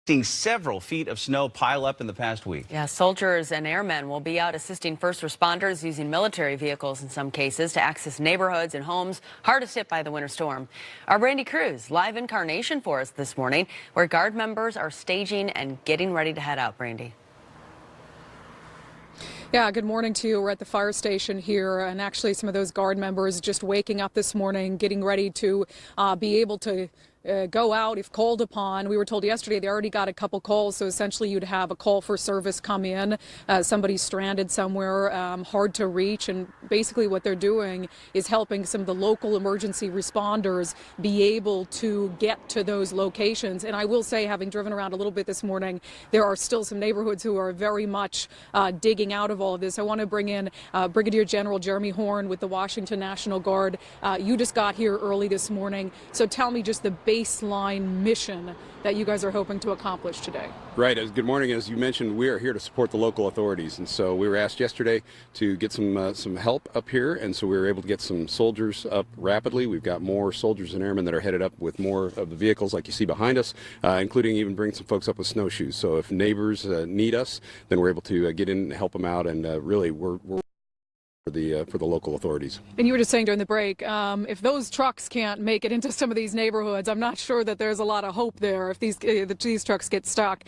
Seeing several feet of snow pile up in the past week. Yeah, soldiers and airmen will be out assisting first responders using military vehicles in some cases to access neighborhoods and homes hardest hit by the winter storm. Our Brandy Cruz live in Carnation for us this morning, where Guard members are staging and getting ready to head out. Brandy. Yeah, good morning to you. We're at the fire station here, and actually some of those Guard members just waking up this morning, getting ready to be able to go out if called upon. We were told yesterday they already got a couple calls, so essentially you'd have a call for service come in, somebody stranded somewhere, hard to reach, and basically what they're doing is helping some of the local emergency responders be able to get to those locations. And I will say, having driven around a little bit this morning, there are still some neighborhoods who are very much digging out of all of this. I want to bring in Brigadier General Jeremy Horn with the Washington National Guard. You just got here early this morning, so tell me just the baseline mission that you guys are hoping to accomplish today. Right. Good morning. As you mentioned, we are here to support the local authorities, and so we were asked yesterday to get some help up here, and so we were able to get some soldiers up rapidly. We've got more soldiers and airmen that are headed up with more of the vehicles like you see behind us, including even bring some folks up with snowshoes. So if neighbors need us, then we're able to get in and help them out, and really we're for the local authorities. And you were just saying during the break, if those trucks can't make it into some of these neighborhoods, I'm not sure that there's a lot of hope there if these trucks get stuck.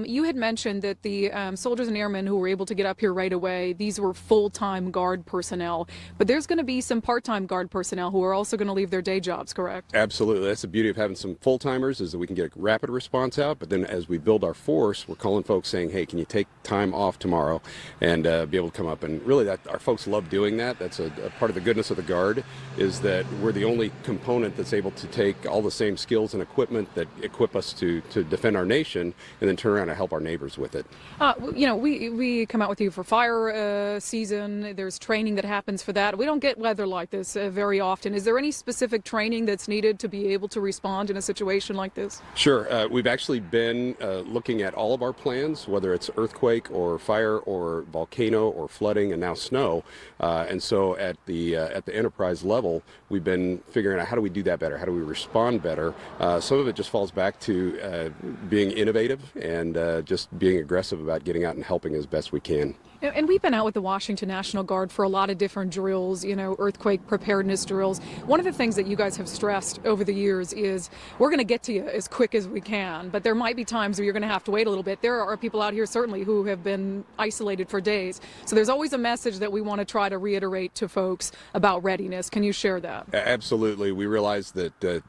You had mentioned that the soldiers and airmen who were able to get up here right away, these were full-time Guard personnel, but there's going to be some part-time Guard personnel who are also going to leave their day jobs, correct? Absolutely. That's the beauty of having some full-timers, is that we can get a rapid response out, but then as we build our force, we're calling folks saying, hey, can you take time off tomorrow and be able to come up? And really, that our folks love doing that. That's a part of the goodness of the Guard, is that we're the only component that's able to take all the same skills and equipment that equip us to defend our nation, and then turn around and help our neighbors with it. You know, we come out with you for fire season. There's training that happens for that. We don't get weather like this very often. Is there any specific training that's needed to be able to respond in a situation like this? Sure. We've actually been looking at all of our plans, whether it's earthquake or fire or volcano or flooding and now snow. And so at the enterprise level, we've been figuring out how do we do that better? How do we respond better? Some of it just falls back to being innovative and just being aggressive about getting out and helping as best we can. And we've been out with the Washington National Guard for a lot of different drills, you know, earthquake preparedness drills. One of the things that you guys have stressed over the years is we're going to get to you as quick as we can, but there might be times where you're going to have to wait a little bit. There are people out here certainly who have been isolated for days. So there's always a message that we want to try to reiterate to folks about readiness. Can you share that? Absolutely. We realize that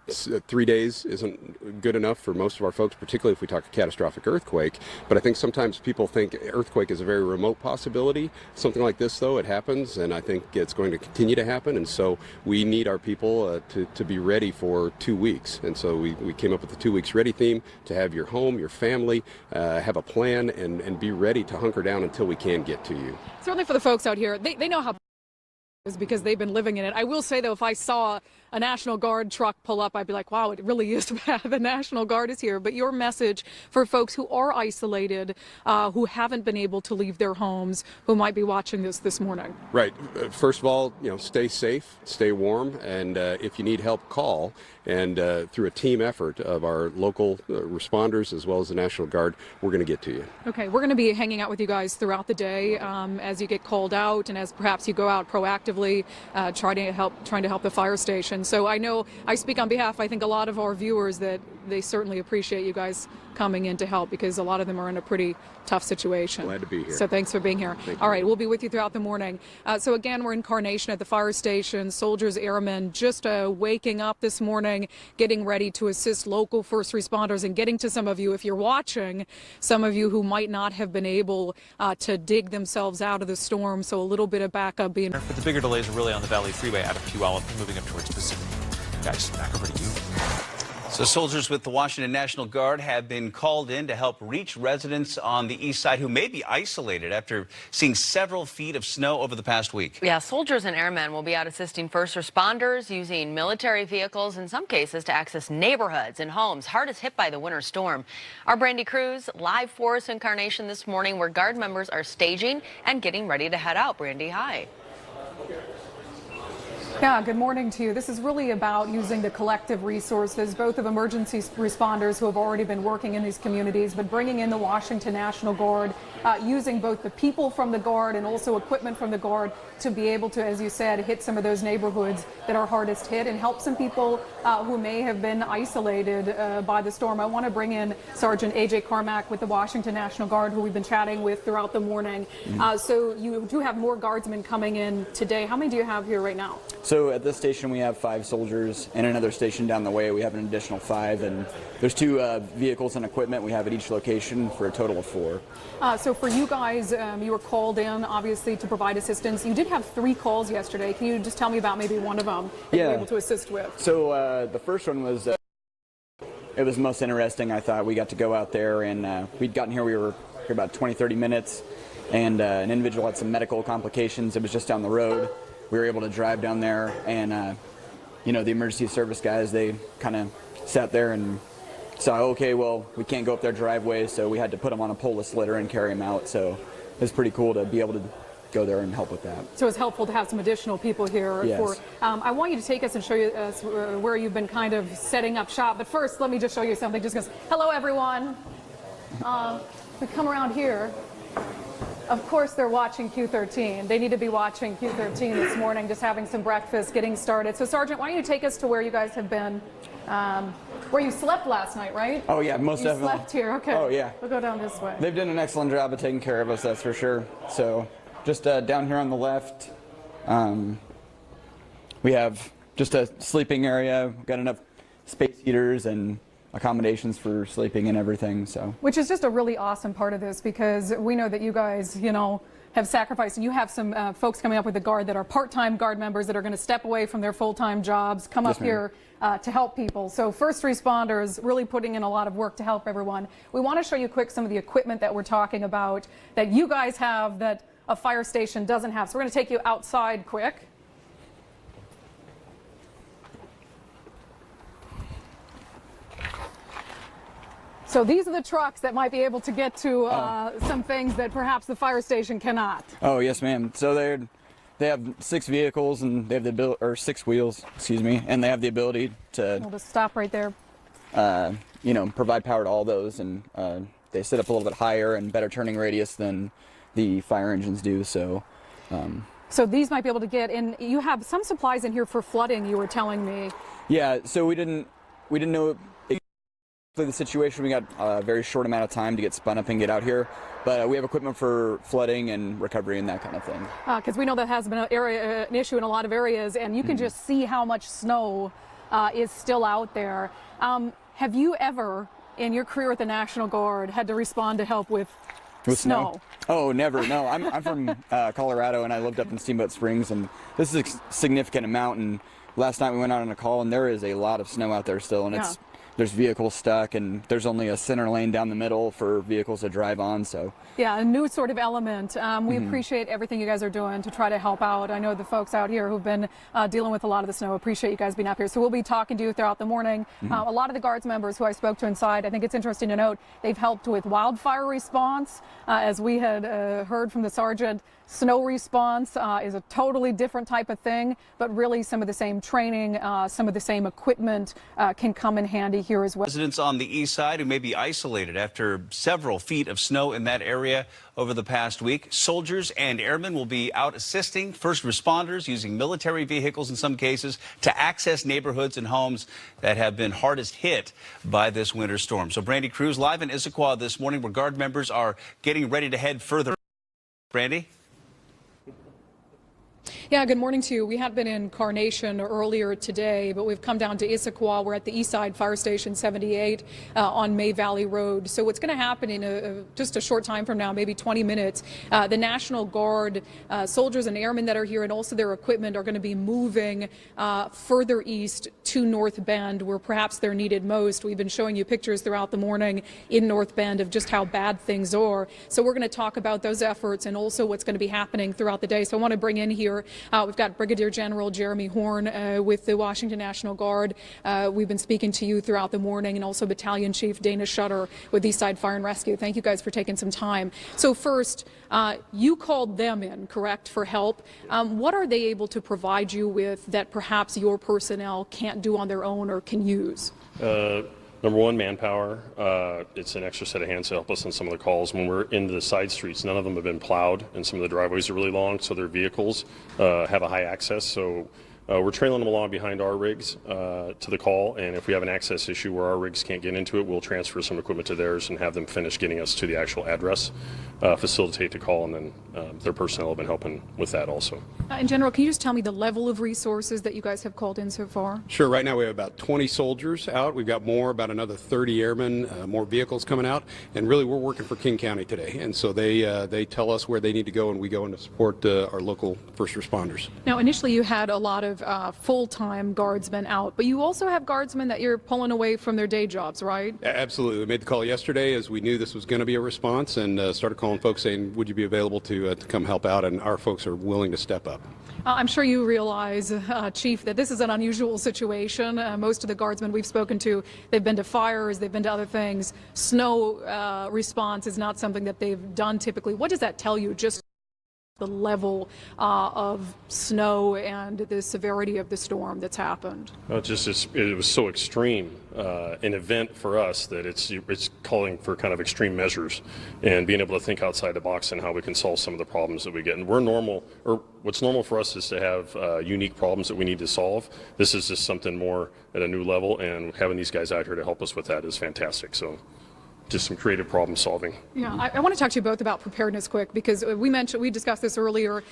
3 days isn't good enough for most of our folks, particularly if we talk a catastrophic earthquake. But I think sometimes people think earthquake is a very remote possibility. Something like this, though, it happens, and I think it's going to continue to happen, and so we need our people to be ready for 2 weeks. And so we came up with the 2 weeks ready theme, to have your home, your family, have a plan, and be ready to hunker down until we can get to you. Certainly for the folks out here, they know how it is because they've been living in it. I will say, though, if I saw a National Guard truck pull up, I'd be like, wow, it really is bad. The National Guard is here. But your message for folks who are isolated, who haven't been able to leave their homes, who might be watching this morning. Right. First of all, you know, stay safe, stay warm, and if you need help, call. And through a team effort of our local responders as well as the National Guard, we're going to get to you. Okay, we're going to be hanging out with you guys throughout the day as you get called out and as perhaps you go out proactively trying to help the fire station. So I know I speak on behalf, I think, a lot of our viewers that they certainly appreciate you guys coming in to help, because a lot of them are in a pretty tough situation. Glad to be here. So thanks for being here. All right, we'll be with you throughout the morning. So again, we're in Carnation at the fire station. Soldiers, airmen just waking up this morning, getting ready to assist local first responders and getting to some of you, if you're watching, some of you who might not have been able to dig themselves out of the storm. So a little bit of backup being. But the bigger delays are really on the Valley Freeway out of Puyallup moving up towards Pacific. Guys, back over to you. So soldiers with the Washington National Guard have been called in to help reach residents on the east side who may be isolated after seeing several feet of snow over the past week. Yeah, soldiers and airmen will be out assisting first responders using military vehicles in some cases to access neighborhoods and homes hardest hit by the winter storm. Our Brandy Cruz live for us in Carnation this morning, where Guard members are staging and getting ready to head out. Brandy, hi. Yeah, good morning to you. This is really about using the collective resources, both of emergency responders who have already been working in these communities, but bringing in the Washington National Guard, using both the people from the Guard and also equipment from the Guard to be able to, as you said, hit some of those neighborhoods that are hardest hit and help some people who may have been isolated by the storm. I want to bring in Sergeant A.J. Carmack with the Washington National Guard, who we've been chatting with throughout the morning. So you do have more guardsmen coming in today. How many do you have here right now? So at this station we have 5 soldiers, and another station down the way we have an additional 5, and there's 2 vehicles and equipment we have at each location for a total of 4. So for you guys, you were called in obviously to provide assistance. You did have 3 calls yesterday. Can you just tell me about maybe one of them that you were able to assist with? So the first one was it was most interesting. I thought we got to go out there, and we'd gotten here. We were here about 20-30 minutes, and an individual had some medical complications. It was just down the road. We were able to drive down there, and you know, the emergency service guys, they kind of sat there and saw, okay, well, we can't go up their driveway, so we had to put them on a pull-less litter and carry them out. So it was pretty cool to be able to go there and help with that. So it's helpful to have some additional people here. Yes. I want you to take us and show you where you've been kind of setting up shop. But first, let me just show you something. Just because, hello, everyone. We come around here. Of course, they're watching Q13. They need to be watching Q13 this morning, just having some breakfast, getting started. So, Sergeant, why don't you take us to where you guys have been, where you slept last night, right? Oh, yeah, most definitely. You slept here, okay. Oh, yeah. We'll go down this way. They've done an excellent job of taking care of us, that's for sure. So just down here on the left, we have just a sleeping area. We've got enough space heaters and accommodations for sleeping and everything. So, which is just a really awesome part of this, because we know that you guys, you know, have sacrificed, and you have some folks coming up with the Guard that are part-time Guard members that are going to step away from their full-time jobs, come up here to help people. So first responders really putting in a lot of work to help everyone. We want to show you quick some of the equipment that we're talking about that you guys have that a fire station doesn't have. So we're going to take you outside quick. So these are the trucks that might be able to get to some things that perhaps the fire station cannot. Oh, yes, ma'am. So they have 6 vehicles, and they have the ability, or 6 wheels, excuse me, and they have the ability to We'll just stop right there. you know, provide power to all those, and they sit up a little bit higher and better turning radius than the fire engines do. So so these might be able to get in. You have some supplies in here for flooding, you were telling me. yeah, so we didn't know the situation. We got a very short amount of time to get spun up and get out here, but we have equipment for flooding and recovery and that kind of thing. Because we know that has been an issue in a lot of areas, and you can just see how much snow is still out there. Have you ever, in your career with the National Guard, had to respond to help with snow? Oh, never. No, I'm from Colorado, and I lived up in Steamboat Springs, and this is a significant amount. And last night we went out on a call, and there is a lot of snow out there still, and there's vehicles stuck, and there's only a center lane down the middle for vehicles to drive on. So yeah, a new sort of element. We appreciate everything you guys are doing to try to help out. I know the folks out here who've been dealing with a lot of the snow appreciate you guys being up here. So we'll be talking to you throughout the morning. A lot of the Guards members who I spoke to inside, I think it's interesting to note, they've helped with wildfire response. As we had heard from the sergeant, snow response is a totally different type of thing, but really some of the same training, some of the same equipment can come in handy here as well. Residents on the east side who may be isolated after several feet of snow in that area over the past week. Soldiers and airmen will be out assisting first responders using military vehicles in some cases to access neighborhoods and homes that have been hardest hit by this winter storm. So Brandy Cruz live in Issaquah this morning, where Guard members are getting ready to head further. Brandy? Yeah, good morning to you. We had been in Carnation earlier today, but we've come down to Issaquah. We're at the East Side Fire Station 78 on May Valley Road. So what's going to happen in just a short time from now, maybe 20 minutes, the National Guard soldiers and airmen that are here and also their equipment are going to be moving further east to North Bend, where perhaps they're needed most. We've been showing you pictures throughout the morning in North Bend of just how bad things are. So we're going to talk about those efforts and also what's going to be happening throughout the day. So I want to bring in here here. We've got Brigadier General Jeremy Horn with the Washington National Guard. We've been speaking to you throughout the morning, and also Battalion Chief Dana Shutter with Eastside Fire and Rescue. Thank you guys for taking some time. So first, you called them in, correct, for help. What are they able to provide you with that perhaps your personnel can't do on their own or can use? Number one, manpower. It's an extra set of hands to help us on some of the calls. When we're into the side streets, none of them have been plowed, and some of the driveways are really long, so their vehicles have a high access. So we're trailing them along behind our rigs to the call, and if we have an access issue where our rigs can't get into it, we'll transfer some equipment to theirs and have them finish getting us to the actual address, facilitate the call, and then their personnel have been helping with that also. In general, can you just tell me the level of resources that you guys have called in so far? Sure. Right now we have about 20 soldiers out. We've got more, about another 30 airmen, more vehicles coming out, and really we're working for King County today. And so they tell us where they need to go, and we go in to support our local first responders. Now, initially you had a lot of full-time guardsmen out, but you also have guardsmen that you're pulling away from their day jobs, right? Absolutely. We made the call yesterday as we knew this was going to be a response, and started calling folks saying, would you be available to come help out? And our folks are willing to step up. I'm sure you realize, Chief, that this is an unusual situation. Most of the guardsmen we've spoken to, they've been to fires, they've been to other things. Snow response is not something that they've done typically. What does that tell you, just the level of snow and the severity of the storm that's happened? Well, it was so extreme an event for us that it's calling for kind of extreme measures and being able to think outside the box and how we can solve some of the problems that we get. And what's normal for us is to have unique problems that we need to solve. This is just something more at a new level, and having these guys out here to help us with that is fantastic. So just some creative problem solving. Yeah, I want to talk to you both about preparedness quick, because we discussed this earlier.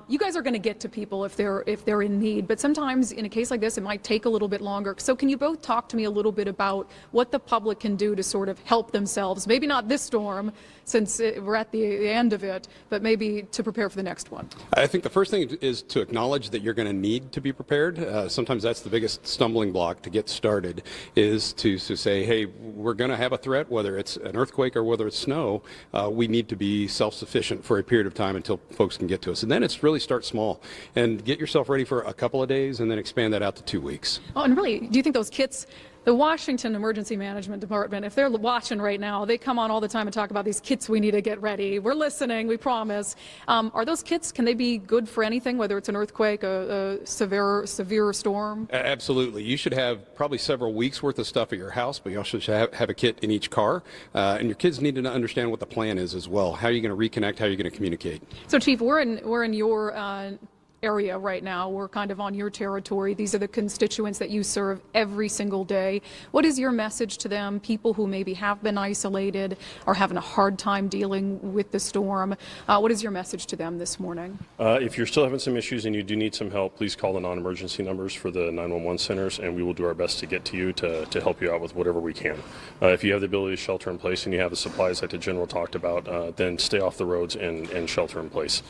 You guys are going to get to people if they're in need, but sometimes in a case like this it might take a little bit longer. So can you both talk to me a little bit about what the public can do to sort of help themselves? Maybe not this storm, since we're at the end of it, but maybe to prepare for the next one. I think the first thing is to acknowledge that you're going to need to be prepared. Sometimes that's the biggest stumbling block to get started, is to say, hey, we're going to have a threat, whether it's an earthquake or whether it's snow. We need to be self-sufficient for a period of time until folks can get to us. And then it's really start small and get yourself ready for a couple of days and then expand that out to 2 weeks. Oh, and really, do you think those kits, the Washington Emergency Management Department, if they're watching right now, they come on all the time and talk about these kits we need to get ready. We're listening, we promise. Are those kits, can they be good for anything, whether it's an earthquake, a severe storm? Absolutely. You should have probably several weeks worth of stuff at your house, but you also should have a kit in each car. And your kids need to understand what the plan is as well. How are you going to reconnect? How are you going to communicate? So, Chief, we're in your area right now. We're kind of on your territory. These are the constituents that you serve every single day. What is your message to them, people who maybe have been isolated or having a hard time dealing with the storm? What is your message to them this morning? If you're still having some issues and you do need some help, please call the non-emergency numbers for the 911 centers, and we will do our best to get to you to help you out with whatever we can. If you have the ability to shelter in place and you have the supplies like the General talked about, then stay off the roads and shelter in place.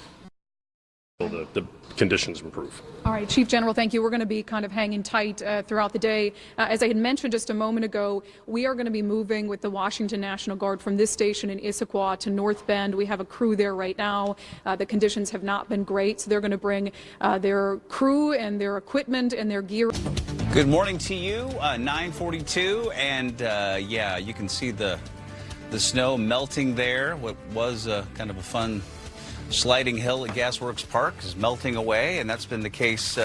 The conditions improve. All right, Chief General, thank you. We're going to be kind of hanging tight throughout the day. As I had mentioned just a moment ago, we are going to be moving with the Washington National Guard from this station in Issaquah to North Bend. We have a crew there right now. The conditions have not been great, so they're going to bring their crew and their equipment and their gear. Good morning to you, 9:42, and yeah, you can see the snow melting there. What was kind of a fun sliding hill at Gasworks Park is melting away, and that's been the case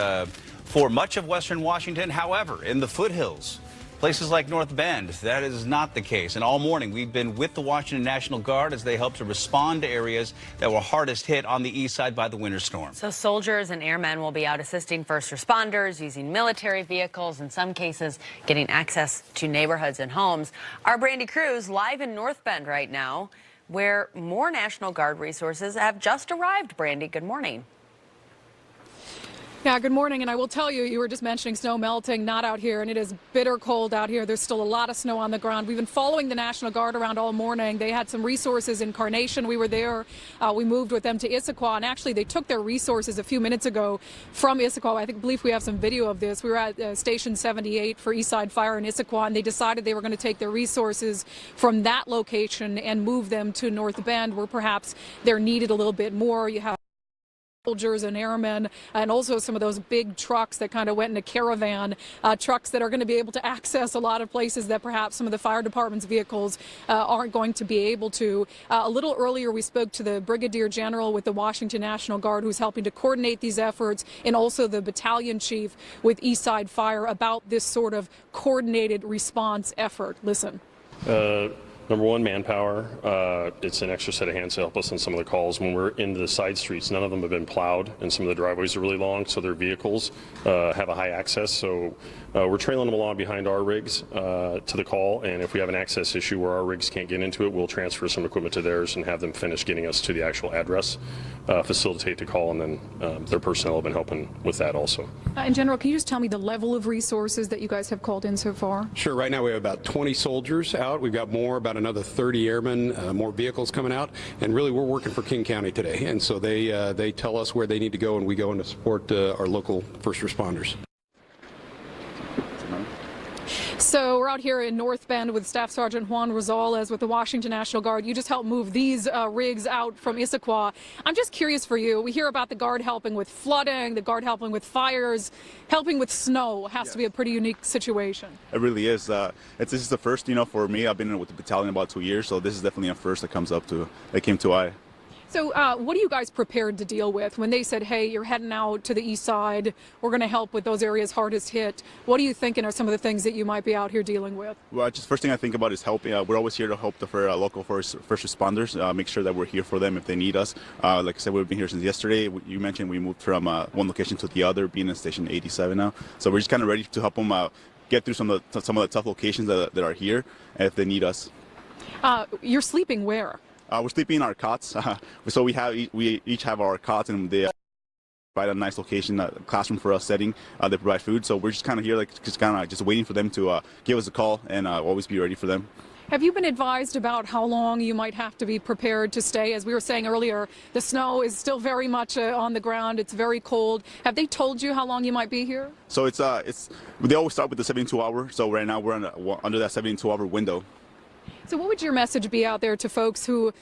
for much of western Washington. However, in the foothills, places like North Bend, that is not the case. And all morning, we've been with the Washington National Guard as they help to respond to areas that were hardest hit on the east side by the winter storm. So soldiers and airmen will be out assisting first responders, using military vehicles, in some cases getting access to neighborhoods and homes. Our Brandy Cruz live in North Bend right now, where more National Guard resources have just arrived. Brandy, good morning. Yeah, good morning. And I will tell you, you were just mentioning snow melting, not out here, and it is bitter cold out here. There's still a lot of snow on the ground. We've been following the National Guard around all morning. They had some resources in Carnation. We were there. We moved with them to Issaquah, and actually they took their resources a few minutes ago from Issaquah. I believe we have some video of this. We were at Station 78 for Eastside Fire in Issaquah, and they decided they were going to take their resources from that location and move them to North Bend, where perhaps they're needed a little bit more. You have soldiers and airmen, and also some of those big trucks that kind of went into caravan trucks that are going to be able to access a lot of places that perhaps some of the fire department's vehicles aren't going to be able to. A little earlier, we spoke to the Brigadier General with the Washington National Guard, who's helping to coordinate these efforts, and also the battalion chief with Eastside Fire about this sort of coordinated response effort. Listen. Number one, manpower. It's an extra set of hands to help us on some of the calls. When we're into the side streets, none of them have been plowed, and some of the driveways are really long, so their vehicles have a high access. So we're trailing them along behind our rigs to the call, and if we have an access issue where our rigs can't get into it, we'll transfer some equipment to theirs and have them finish getting us to the actual address, facilitate the call, and then their personnel have been helping with that also. In general, can you just tell me the level of resources that you guys have called in so far? Sure. Right now we have about 20 soldiers out. We've got more, about another 30 airmen, more vehicles coming out, and really we're working for King County today. And so they tell us where they need to go, and we go in to support our local first responders. So we're out here in North Bend with Staff Sergeant Juan Rosales with the Washington National Guard. You just helped move these rigs out from Issaquah. I'm just curious for you. We hear about the Guard helping with flooding, the Guard helping with fires, helping with snow. It has to be a pretty unique situation. It really is. This is the first, for me. I've been with the battalion about 2 years, so this is definitely a first that came to eye. So what are you guys prepared to deal with when they said, hey, you're heading out to the east side, we're going to help with those areas hardest hit? What are you thinking are some of the things that you might be out here dealing with? Well, just first thing I think about is helping. We're always here to help the local first responders, make sure that we're here for them if they need us. Like I said, we've been here since yesterday. You mentioned we moved from one location to the other, being in Station 87 now. So we're just kind of ready to help them get through some of the tough locations that are here if they need us. You're sleeping where? We're sleeping in our cots. So we each have our cots, and they provide a nice location, a classroom for us setting. They provide food, so we're just kind of here, just waiting for them to give us a call, and always be ready for them. Have you been advised about how long you might have to be prepared to stay? As we were saying earlier, the snow is still very much on the ground. It's very cold. Have they told you how long you might be here? So they always start with the 72-hour. So right now we're under that 72-hour window. So what would your message be out there to folks who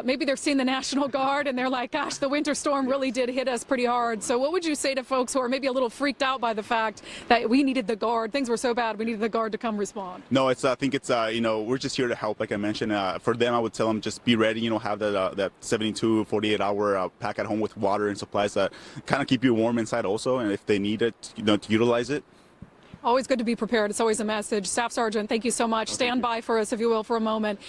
maybe they're seeing the National Guard and they're like, gosh, the winter storm really did hit us pretty hard. So what would you say to folks who are maybe a little freaked out by the fact that we needed the Guard, things were so bad, we needed the Guard to come respond? No, I think it's, we're just here to help, like I mentioned. For them, I would tell them just be ready, have that 72, 48-hour pack at home with water and supplies that kind of keep you warm inside also. And if they need it, to utilize it. Always good to be prepared. It's always a message. Staff Sergeant, thank you so much. Stand by for us, if you will, for a moment.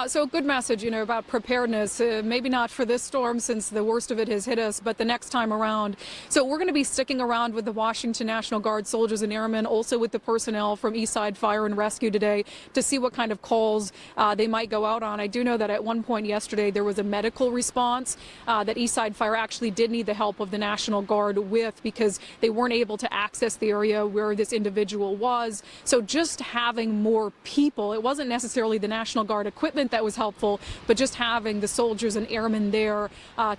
So a good message, about preparedness. Maybe not for this storm since the worst of it has hit us, but the next time around. So we're going to be sticking around with the Washington National Guard soldiers and airmen, also with the personnel from Eastside Fire and Rescue today to see what kind of calls they might go out on. I do know that at one point yesterday there was a medical response that Eastside Fire actually did need the help of the National Guard with because they weren't able to access the area where this individual was. So just having more people, it wasn't necessarily the National Guard equipment that was helpful, but just having the soldiers and airmen there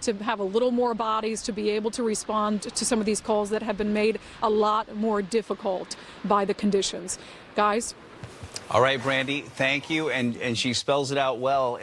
to have a little more bodies to be able to respond to some of these calls that have been made a lot more difficult by the conditions. Guys? All right, Brandy, thank you. And she spells it out well.